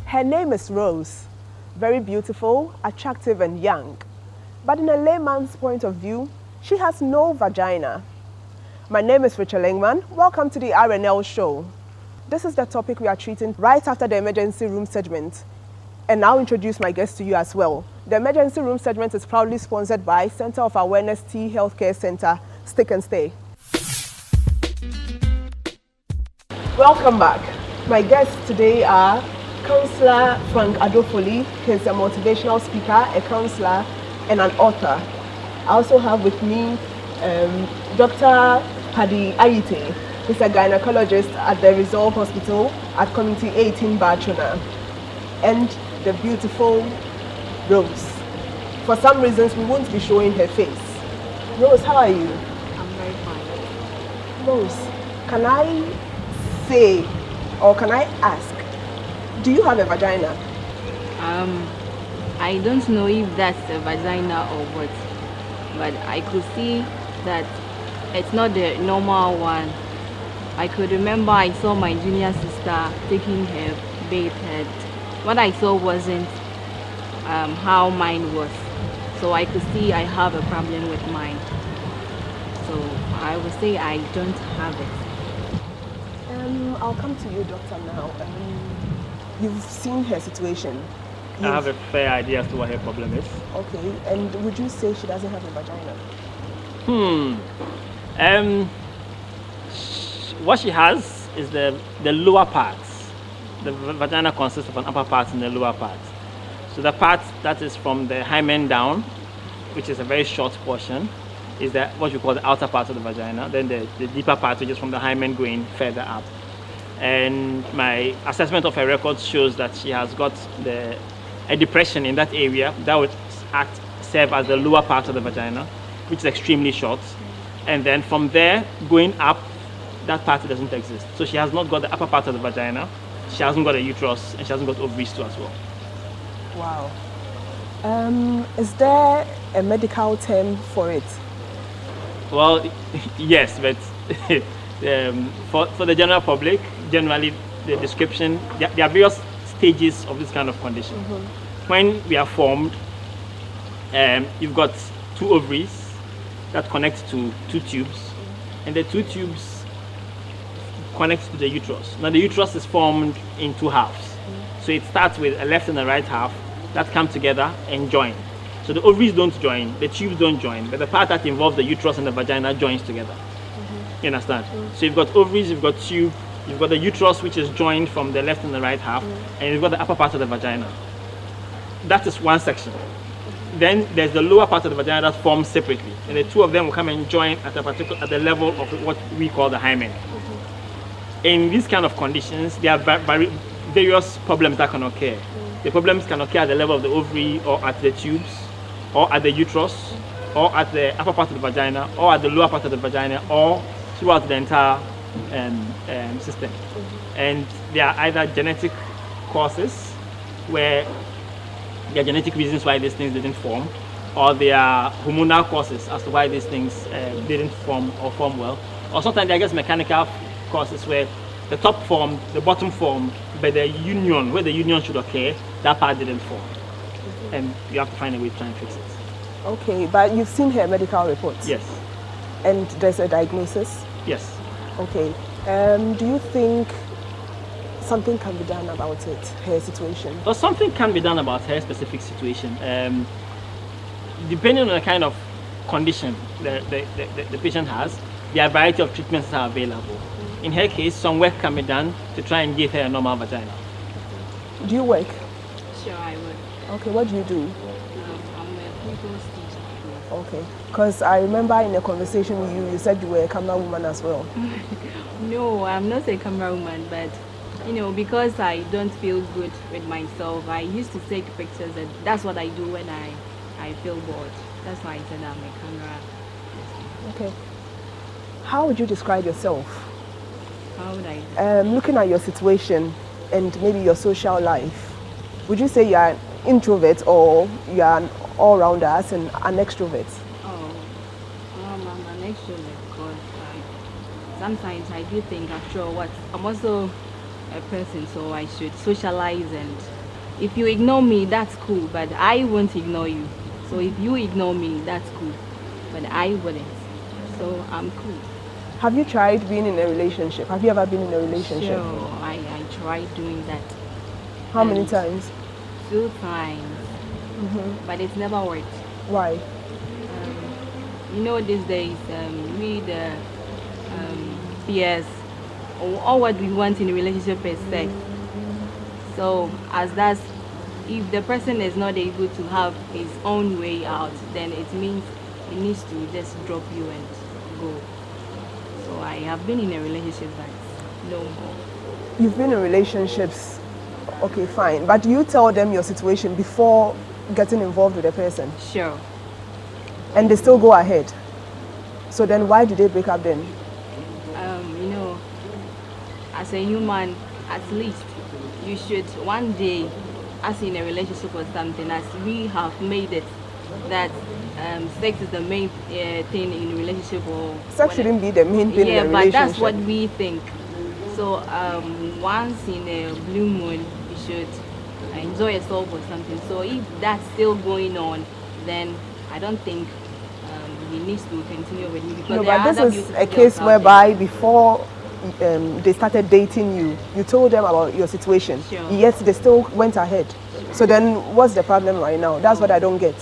Her name is Rose, very beautiful, attractive and young. But in a layman's point of view, she has no vagina. My name is Rachel Engmann. Welcome to the R&L Show. This is the topic we are treating right after the emergency room segment. And I'll introduce my guest to you as well. The emergency room segment is proudly sponsored by Center of Awareness T Healthcare Center, Stick and Stay. Welcome back. My guests today are Councillor Frank Adofoli. He's a motivational speaker, a councillor, and an author. I also have with me Dr. Paddy Ayite. He's a gynecologist at the Resolve Hospital at Community 18 Barcelona. And the beautiful Rose. For some reasons, we won't be showing her face. Rose, how are you? I'm very fine. Rose, can I say, or can I ask, do you have a vagina? I don't know if that's a vagina or what, but I could see that it's not the normal one. I could remember I saw my junior sister taking her bathed. What I saw wasn't how mine was, so I could see I have a problem with mine. So I would say I don't have it. I'll come to you, doctor, now. You've seen her situation. I have a fair idea as to what her problem is. Okay, and would you say she doesn't have a vagina? What she has is the lower parts. The vagina consists of an upper part and the lower part. So the part that is from the hymen down, which is a very short portion, is what you call the outer part of the vagina. Then the deeper part, which is from the hymen going further up. And my assessment of her records shows that she has got a depression in that area that would serve as the lower part of the vagina, which is extremely short. And then from there, going up, that part doesn't exist. So she has not got the upper part of the vagina, she hasn't got a uterus, and she hasn't got ovaries too as well. Wow. Is there a medical term for it? Well, yes, but for the general public, generally the description, there are various stages of this kind of condition. When we are formed, you've got two ovaries that connect to two tubes, and the two tubes connect to the uterus. Now the uterus is formed in two halves. So it starts with a left and a right half that come together and join. So the ovaries don't join, the tubes don't join, but the part that involves the uterus and the vagina joins together. You understand? So you've got ovaries, you've got tube, you've got the uterus, which is joined from the left and the right half, and you've got the upper part of the vagina. That is one section. Then there's the lower part of the vagina that forms separately, and the two of them will come and join at the level of what we call the hymen. In these kind of conditions, there are various problems that can occur. The problems can occur at the level of the ovary, or at the tubes, or at the uterus, or at the upper part of the vagina, or at the lower part of the vagina, or throughout the entire system. And there are either genetic causes, where there are genetic reasons why these things didn't form, or there are hormonal causes as to why these things didn't form or form well, or sometimes I guess mechanical causes where the top formed, the bottom formed, but the union, where the union should occur, that part didn't form. And you have to find a way to try and fix it. Okay, but you've seen her medical reports? Yes. And there's a diagnosis? Yes. Okay. Do you think something can be done about it, her situation? Well, something can be done about her specific situation. Depending on the kind of condition the patient has, there are a variety of treatments that are available. In her case, some work can be done to try and give her a normal vagina. Do you work? Sure, I would. Okay, what do you do? I'm a people's teacher. Okay, because I remember in a conversation with you, you said you were a camera woman as well. No, I'm not a camera woman, but because I don't feel good with myself, I used to take pictures, and that's what I do when I feel bored. That's why I said I'm a camera. Okay. How would you describe yourself? How would I? Looking at your situation and maybe your social life, would you say you are an introvert or you are an all-rounder as an extrovert? Oh, I'm an extrovert because sometimes I do think after what I'm also a person, so I should socialize and if you ignore me, that's cool, but I won't ignore you. So if you ignore me, that's cool, but I wouldn't. So I'm cool. Have you tried being in a relationship? Have you ever been in a relationship? Sure, I tried doing that. How many And times? 2 times, but it's never worked. Why? You know, these days, we the peers, all what we want in a relationship is sex. So as that's, if the person is not able to have his own way out, then it means he needs to just drop you and go. So I have been in a relationship, but no more. You've been in relationships, okay, fine. But do you tell them your situation before getting involved with the person? Sure. And they still go ahead. So then why did they break up then? You know, as a human, at least you should one day, as in a relationship or something, as we have made it, that sex is the main thing in a relationship or Sex shouldn't be the main thing in a but relationship. that's what we think. So once in a blue moon, you should enjoy yourself or something. So if that's still going on, then I don't think he needs to continue with me, because No, there but are this other is beautiful a girls case out whereby before they started dating you, you told them about your situation. Sure. Yet they still went ahead. So then what's the problem right now? That's what I don't get.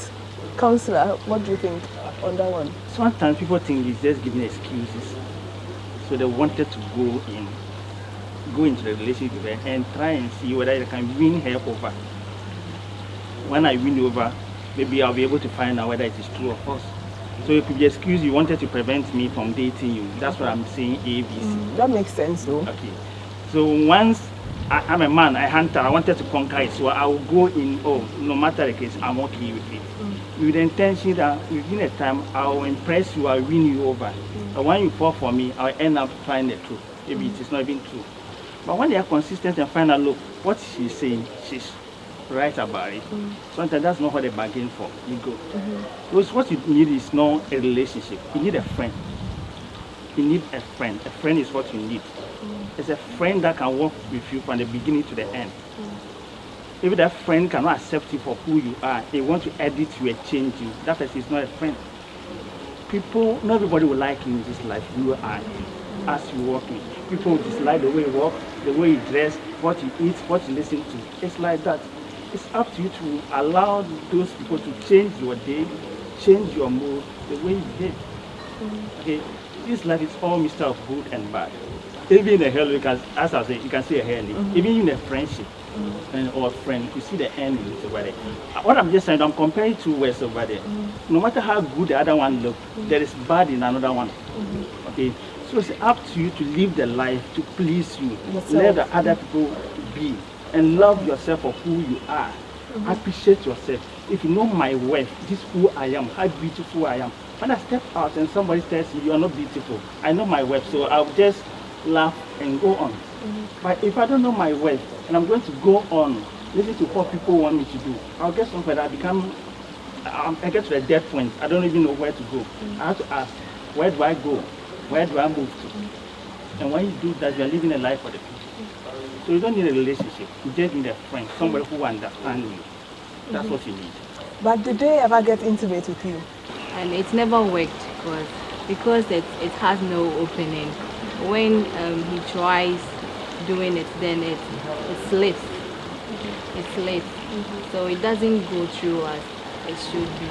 Counselor, what do you think on that one? Sometimes people think it's just giving excuses. So they wanted to go into the relationship with her and try and see whether they can win her over. When I win over, maybe I'll be able to find out whether it is true or false. So it could be excuse you wanted to prevent me from dating you. That's what I'm saying, ABC. That makes sense though. Okay. So once I'm a man, a hunter, I wanted to conquer it. So I will go in, no matter the case, I'm okay with it. With the intention that within a time, I will impress you, I'll win you over. But when you fall for me, I'll end up finding the truth. Maybe it is not even true. But when they are consistent and find out, look, what she's saying, she's right about it. Sometimes that's not what they bargain for. You go. Because what you need is not a relationship. You need a friend. You need a friend. A friend is what you need. It's a friend that can work with you from the beginning to the end. If that friend cannot accept you for who you are, they want to edit you and change you, that person is not a friend. People, not everybody will like you in this life. You are as you walk in. People will dislike the way you walk, the way you dress, what you eat, what you listen to. It's like that. It's up to you to allow those people to change your day, change your mood, the way you behave. Okay, this life is all mixture of good and bad. Even in a hell, you can, as I say, you can see a hell. Even in a friendship or a friend, you see the end in it over there. What I'm just saying, I'm comparing two words over there. No matter how good the other one looks, there is bad in another one. Okay, so it's up to you to live the life to please you. Let the other people be. And love yourself for who you are. Appreciate yourself. If you know my worth, this is who I am, how beautiful I am. When I step out and somebody tells me you are not beautiful, I know my worth, so I'll just laugh and go on. But if I don't know my worth and I'm going to go on, listen to what people want me to do, I'll get somewhere that I get to the dead point. I don't even know where to go. I have to ask, where do I go? Where do I move to? And when you do that, you're living a life for the people. So you don't need a relationship. You just need a friend, somebody who understands you. That's what you need. But did they ever get intimate with you? And it's never worked because it has no opening. When he tries doing it, then it slips. It slips. So it doesn't go through as it should be.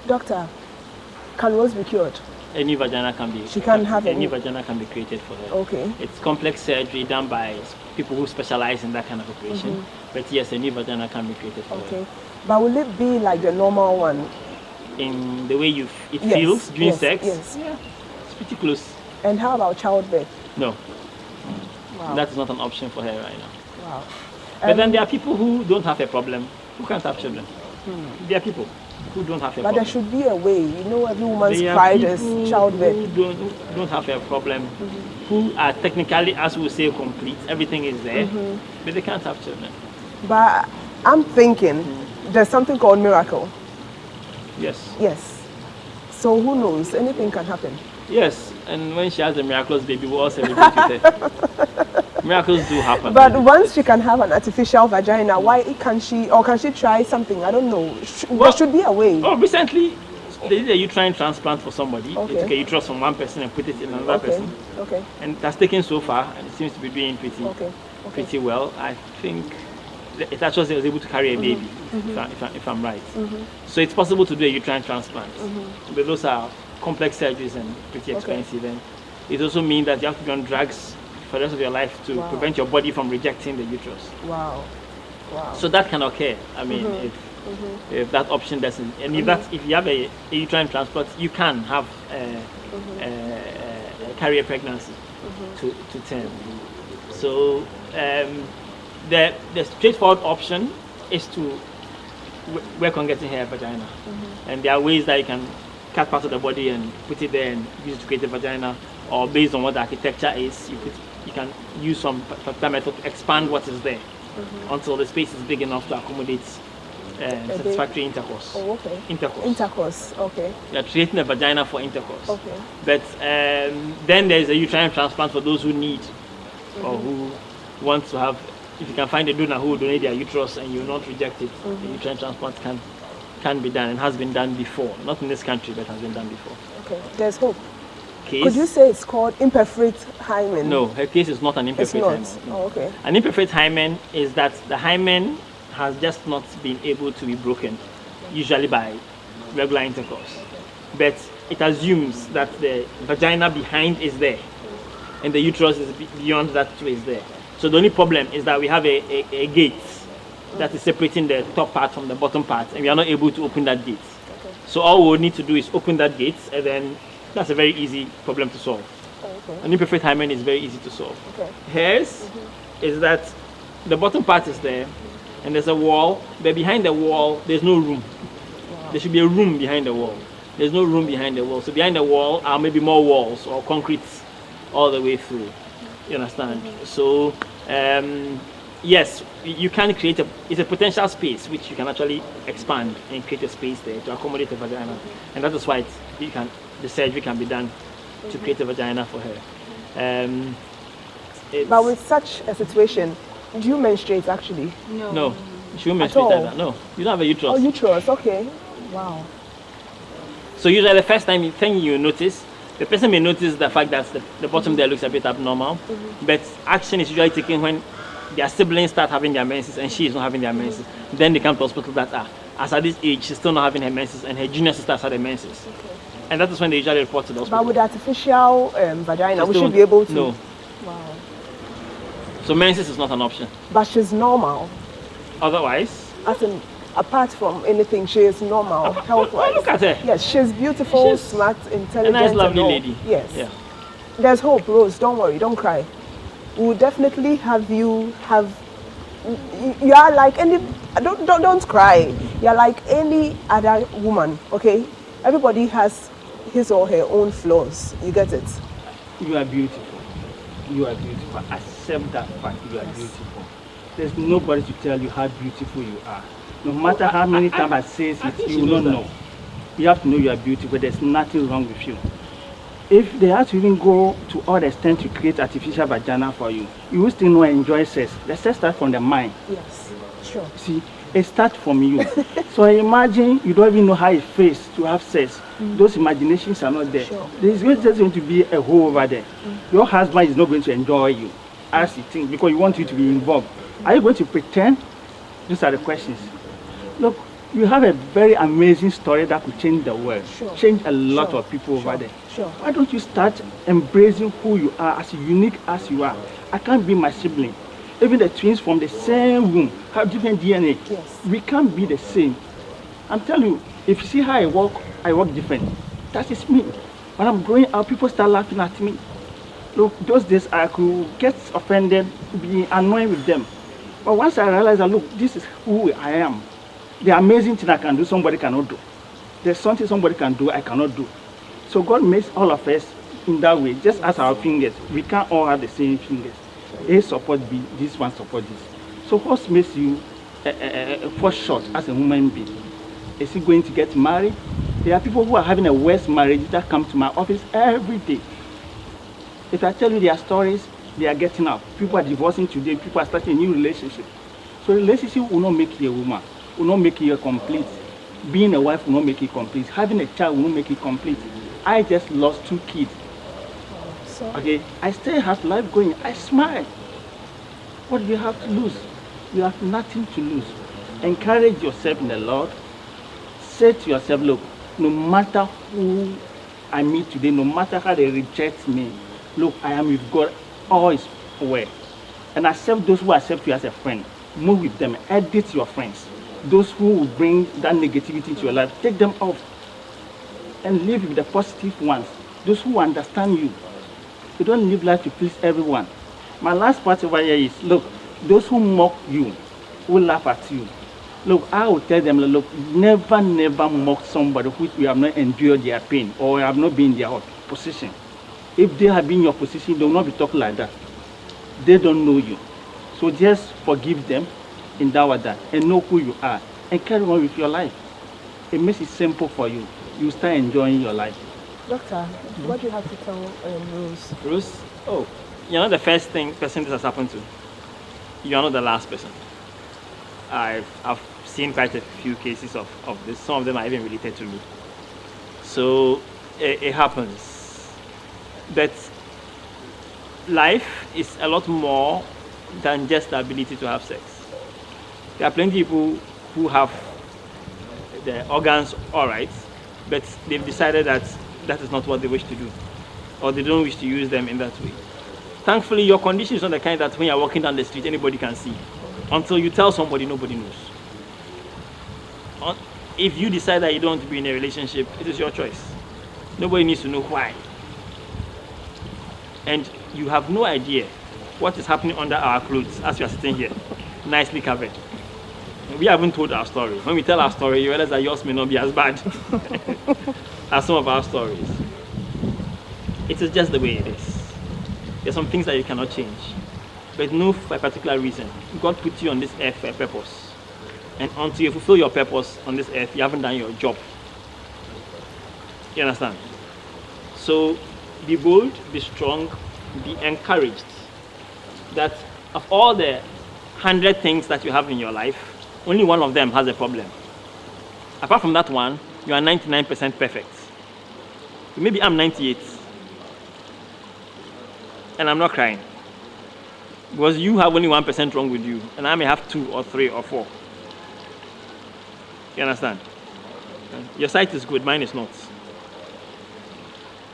Doctor, can Rose be cured? Any vagina can be. She can have any any vagina can be created for her. Okay. It's complex surgery done by people who specialize in that kind of operation. But yes, any vagina can be created for her. Okay. But will it be like the normal one? In the way it Yes, feels during yes, sex? yes. Yeah, it's pretty close. And how about childbirth? No, Wow. that's not an option for her right now. Wow. But then there are people who don't have a problem, who can't have children. There are people who don't have a But problem. there should be a way. You know, every woman's There are pride is people childbirth. who don't have a problem, who are technically, as we say, complete. Everything is there, but they can't have children. But I'm thinking there's something called miracle. Yes. Yes. So who knows? Anything can happen. Yes, and when she has a miraculous baby, we'll all celebrate with her. Miracles do happen. But once she can have an artificial vagina, why can she, or can she try something? I don't know. There should be a way. Oh, recently they did a uterine transplant for somebody. Okay. They took a uterus from one person and put it in another person. Okay. And that's taken so far, and it seems to be doing pretty well. I think it actually was able to carry a baby, if I'm right. So it's possible to do a uterine transplant, but those are complex surgeries and pretty expensive. And it also means that you have to be on drugs for the rest of your life to prevent your body from rejecting the uterus. Wow. So that can occur. I mean, if that option doesn't, and if you have a uterine transplant, you can have carry a pregnancy to term. So the straightforward option is to work on getting her a vagina, and there are ways that you can cut part of the body and put it there and use it to create a vagina, or based on what the architecture is, you can use some particular method to expand what is there until the space is big enough to accommodate satisfactory intercourse. Oh, okay. Intercourse. Okay. You are creating a vagina for intercourse. Okay. But then there is a uterine transplant for those who need or who want to have. If you can find a donor who will donate their uterus and you will not reject it, the uterine transplant can be done and has been done before. Not in this country, but has been done before. Okay. There's hope. Case? Could you say it's called imperforate hymen? No, her case is not an imperforate hymen. No. Oh, okay. An imperforate hymen is that the hymen has just not been able to be broken, usually by regular intercourse. But it assumes that the vagina behind is there, and the uterus is beyond that too is there. So the only problem is that we have a gate that is separating the top part from the bottom part, and we are not able to open that gate. Okay. So all we need to do is open that gate, and then that's a very easy problem to solve. Okay. An imperfect hymen is very easy to solve. Okay. Hers is that the bottom part is there, and there's a wall, but behind the wall, there's no room. Wow. There should be a room behind the wall. There's no room behind the wall. So behind the wall are maybe more walls or concrete all the way through. You understand? So, yes, you can create it's a potential space which you can actually expand and create a space there to accommodate a vagina. And that is why the surgery can be done to create a vagina for her. But with such a situation, do you menstruate actually? No. She won't menstruate either. No, you don't have a uterus. Oh, uterus, okay. Wow. So usually the first thing you notice, the person may notice the fact that the bottom there looks a bit abnormal, but action is usually taken when their siblings start having their menses and she is not having their menses. Then they come to hospital that as at this age she's still not having her menses and her junior sister had her menses. Okay. And that is when they usually report to the hospital. But with artificial vagina, we should be able to. No. Wow. So menses is not an option. But she's normal. Otherwise? As in, apart from anything, she is normal, health-wise. Look at her. Yes, she's beautiful, smart, intelligent. A nice, lovely lady. Yes. Yeah. There's hope, Rose. Don't worry. Don't cry. We'll definitely have you have. You are like any. Don't cry. You're like any other woman. Okay. Everybody has his or her own flaws. You get it? You are beautiful. You are beautiful. Accept that fact. You are beautiful. There's nobody to tell you how beautiful you are. No matter how many times I say it, you will not know. You have to know you are beautiful. There's nothing wrong with you. If they have to even go to all the extent to create artificial vagina for you, you will still not enjoy sex. The sex starts from the mind. Yes, sure. See, it starts from you. So imagine you don't even know how it feels to have sex. Those imaginations are not there. Sure. There's just going to be a hole over there. Your husband is not going to enjoy you as you think because you want you to be involved. Are you going to pretend? These are the questions. Look, you have a very amazing story that could change the world, change a lot of people over there. Sure. Why don't you start embracing who you are, as unique as you are? I can't be my sibling. Even the twins from the same womb have different DNA. Yes. We can't be the same. I'm telling you, if you see how I walk different. That is me. When I'm growing up, people start laughing at me. Look, those days I could get offended, be annoyed with them. But once I realized that, look, this is who I am. The amazing thing I can do, somebody cannot do. There's something somebody can do, I cannot do. So God makes all of us in that way, just as our fingers. We can't all have the same fingers. A support B, this one support this. So what makes you fall short as a human being? Is he going to get married? There are people who are having a worse marriage that come to my office every day. If I tell you their stories, they are getting out. People are divorcing today. People are starting a new relationship. So relationship will not make you a woman, will not make you a complete. Being a wife will not make you complete. Having a child will not make you complete. I just lost 2 kids. So, Okay, I still have life going. I smile. What do you have to lose? You have nothing to lose. Encourage yourself in the Lord. Say to yourself, look, no matter who I meet today, no matter how they reject me, look, I am with God. All is well. And accept those who accept you as a friend. Move with them. Edit your friends. Those who will bring that negativity into your life, take them off. And live with the positive ones. Those who understand you. You don't live life to please everyone. My last part over here is, look, those who mock you, who laugh at you, look, I will tell them, look, never mock somebody which we have not endured their pain or have not been in their position. If they have been in your position, they will not be talking like that. They don't know you. So just forgive them in that order and know who you are and carry on with your life. It makes it simple for you. You start enjoying your life. Doctor, what do you have to tell Rose? Rose, oh, you're not the first person this has happened to. You're not the last person. I've seen quite a few cases of this. Some of them are even related to me. So it happens. But life is a lot more than just the ability to have sex. There are plenty of people who have the organs all right, but they've decided that that is not what they wish to do, or they don't wish to use them in that way. Thankfully, your condition is not the kind that when you're walking down the street, anybody can see. Until you tell somebody, nobody knows. If you decide that you don't want to be in a relationship, it is your choice. Nobody needs to know why. And you have no idea what is happening under our clothes as we are sitting here, nicely covered. We haven't told our story. When we tell our story, you realize that yours may not be as bad as some of our stories. It is just the way it is. There are some things that you cannot change. But know for a particular reason. God put you on this earth for a purpose. And until you fulfill your purpose on this earth, you haven't done your job. You understand? So be bold, be strong, be encouraged that of all the 100 things that you have in your life, only one of them has a problem. Apart from that one, you are 99% perfect. Maybe I'm 98. And I'm not crying. Because you have only 1% wrong with you, and I may have 2 or 3 or 4. You understand? Your sight is good, mine is not.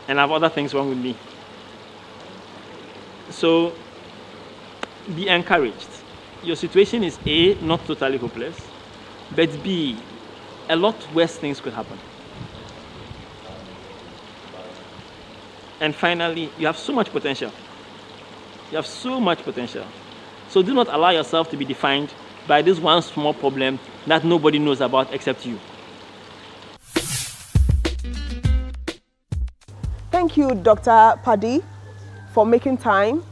And I have other things wrong with me. So, be encouraged. Your situation is A, not totally hopeless, but B, a lot worse things could happen. And finally, you have so much potential. You have so much potential. So do not allow yourself to be defined by this one small problem that nobody knows about except you. Thank you, Dr. Paddy, for making time.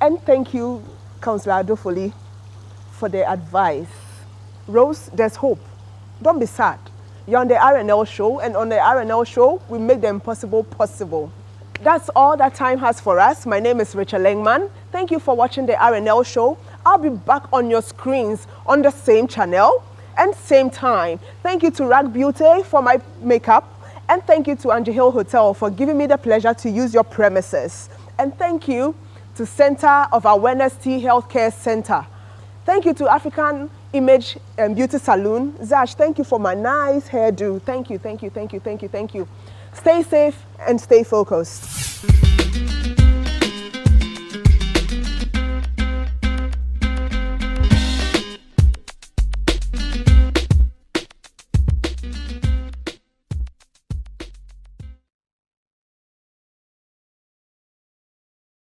And thank you, Councillor Adofoli, for the advice. Rose, there's hope. Don't be sad. You're on the R&L Show, and on the R&L Show, we make the impossible possible. That's all that time has for us. My name is Rachel Engmann. Thank you for watching the R&L Show. I'll be back on your screens on the same channel and same time. Thank you to Rag Beauty for my makeup. And thank you to Angie Hill Hotel for giving me the pleasure to use your premises. And thank you to Center of Awareness Tea Healthcare Center. Thank you to African Image and Beauty Salon. Zash, thank you for my nice hairdo. Thank you, thank you, thank you, thank you, thank you. Stay safe and stay focused.